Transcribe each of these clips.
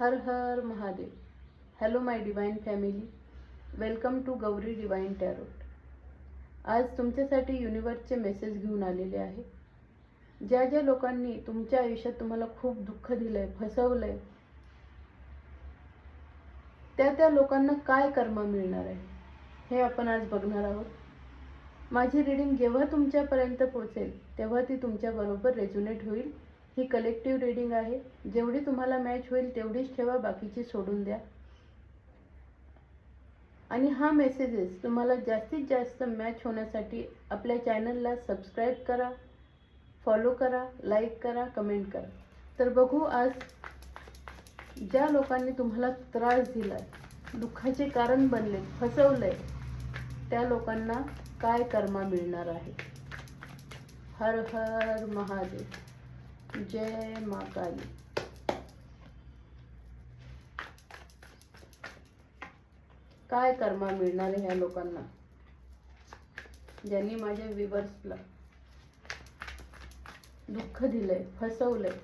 हर हर Mahadev. Hello my divine family, welcome to Gauri divine tarot. आज तुमच्यासाठी युनिवर्सचे मेसेज घेऊन आलेले आहे. ज्या ज्या लोकांनी तुमच्या आयुष्यात तुम्हाला खूप दुःख दिलंय, फसवलंय, त्या लोकांना काय कर्म मिळणार आहे हे आपण आज बघणार आहोत. माझी रीडिंग जेव्हा तुमच्यापर्यंत पोहोचेल तेव्हा ती तुमच्याबरोबर रेझोनेट होईल. ही कलेक्टिव्ह रीडिंग आहे. जेवढी तुम्हाला मॅच होईल तेवढीच ठेवा, बाकीची सोडून द्या. आणि हा मेसेजेस तुम्हाला जास्तीत जास्त मॅच होण्यासाठी आपल्या चॅनलला सबस्क्राईब करा, फॉलो करा, लाईक करा, कमेंट करा. तर बघू आज ज्या लोकांनी तुम्हाला त्रास दिलाय, दुःखाचे कारण बनले, फसवलंय, त्या लोकांना काय कर्मा मिळणार आहे. हर हर महादेव. जय माँ काली. काय कर्मा मिळणार आहे ह्या लोकांना ज्यांनी माझ्या व्ह्यूअर्सला दुःख दिलंय, फसवलंय,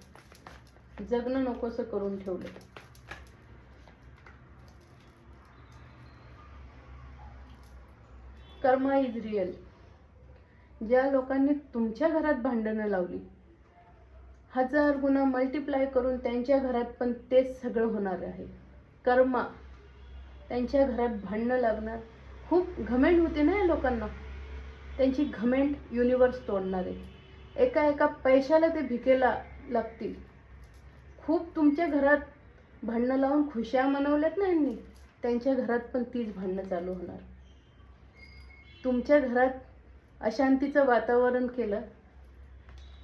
जगणं नकोसं करून ठेवलंय. कर्मा इज रिअल. ज्या लोकांनी तुमच्या घरात भांडणं लावली, 1000 गुणा मल्टिप्लाय करून त्यांच्या घरात पण तेच सगळं होणार आहे. कर्मा. त्यांच्या घरात भांडणं लागणार. खूप घमेंड होते ना या लोकांना. त्यांची घमेंड युनिवर्स तोडणार आहे. एका पैशाला ते भिकेला लागतील. खूप तुमच्या घरात भांडणं लावून खुशा मनवल्यात ना यांनी, त्यांच्या घरात पण तीच भांडणं चालू होणार. तुमच्या घरात अशांतीचं वातावरण केलं.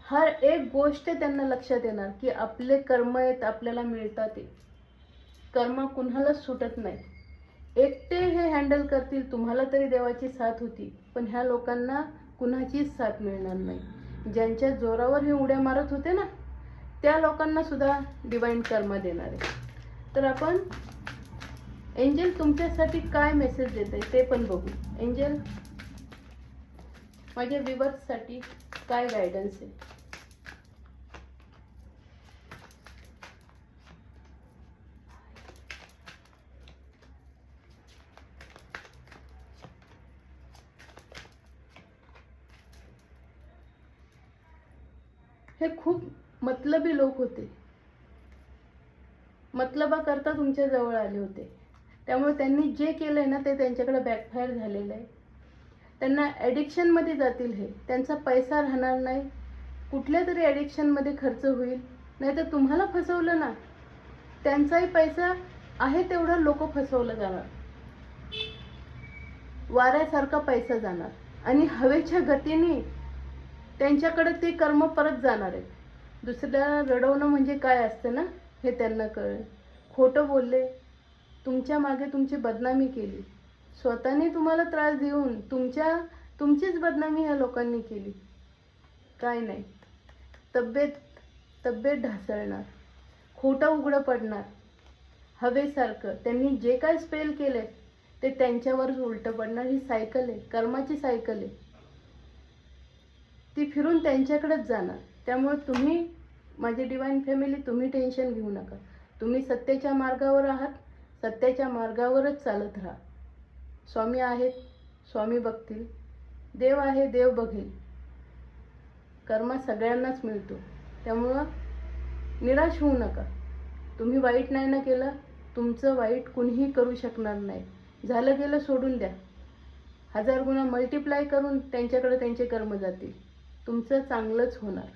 हर एक गोष्ट त्यांना लक्षात येणार की आपले कर्म आहेत, आपल्याला मिळतात. ते कर्म कुणालाच सुटत नाही. एकटे हे हँडल करतील. तुम्हाला तरी देवाची साथ होती, पण ह्या लोकांना कुणाचीच साथ मिळणार नाही. ज्यांच्या जोरावर हे उड्या मारत होते ना, त्या लोकांना सुद्धा डिवाइन कर्म देणार आहे. तर आपण एंजल तुमच्यासाठी काय मेसेज देत आहे ते पण बघू. एंजल, माझ्या व्ह्यूअर्ससाठी काय गायडन्स आहे. हे खूप मतलबी लोक होते. मतलबाकरता तुमच्या जवळ आले होते. त्यामुळे त्यांनी जे केलंय ना ते त्यांच्याकडे बॅकफायर झालेलं आहे. त्यांना ॲडिक्शनमध्ये जातील. हे त्यांचा पैसा राहणार नाही. कुठल्या तरी ॲडिक्शनमध्ये खर्च होईल. नाही तर तुम्हाला फसवलं ना, त्यांचाही पैसा आहे तेवढा लोक फसवलं जाणार. वाऱ्यासारखा पैसा जाणार आणि हवेच्या गतीने त्यांच्याकडे ते कर्म परत जाणार आहे. दुसऱ्याला रडवणं म्हणजे काय असतं ना हे त्यांना कळेल. खोटं बोलले, तुमच्या मागे तुमची बदनामी केली, स्वतःने तुम्हाला त्रास देऊन तुमचीच बदनामी ह्या लोकांनी केली. काय नाही, तब्येत ढासळणार, खोटं उघडं पडणार. हवेसारखं त्यांनी जे काय स्पेल केले ते त्यांच्यावरच उलटं पडणार. ही सायकल आहे, कर्माची सायकल आहे. ती फिरून त्यांच्याकडेच जाणार. त्यामुळे तुम्ही माझी डिवाइन फॅमिली, तुम्ही टेन्शन घेऊ नका. तुम्ही सत्याच्या मार्गावर आहात. सत्याच्या मार्गावरच चालत राहा. स्वामी आहेत, स्वामी बघतील. देव आहे, देव बघेल. कर्म सगळ्यांनाच मिळतो. त्यामुळं निराश होऊ नका. तुम्ही वाईट नाही ना केलं, तुमचं वाईट कुणीही करू शकणार नाही. झालं गेलं सोडून द्या. 1000 गुणा मल्टिप्लाय करून त्यांच्याकडे त्यांचे कर्म जातील. तुमचं चांगलंच होणार.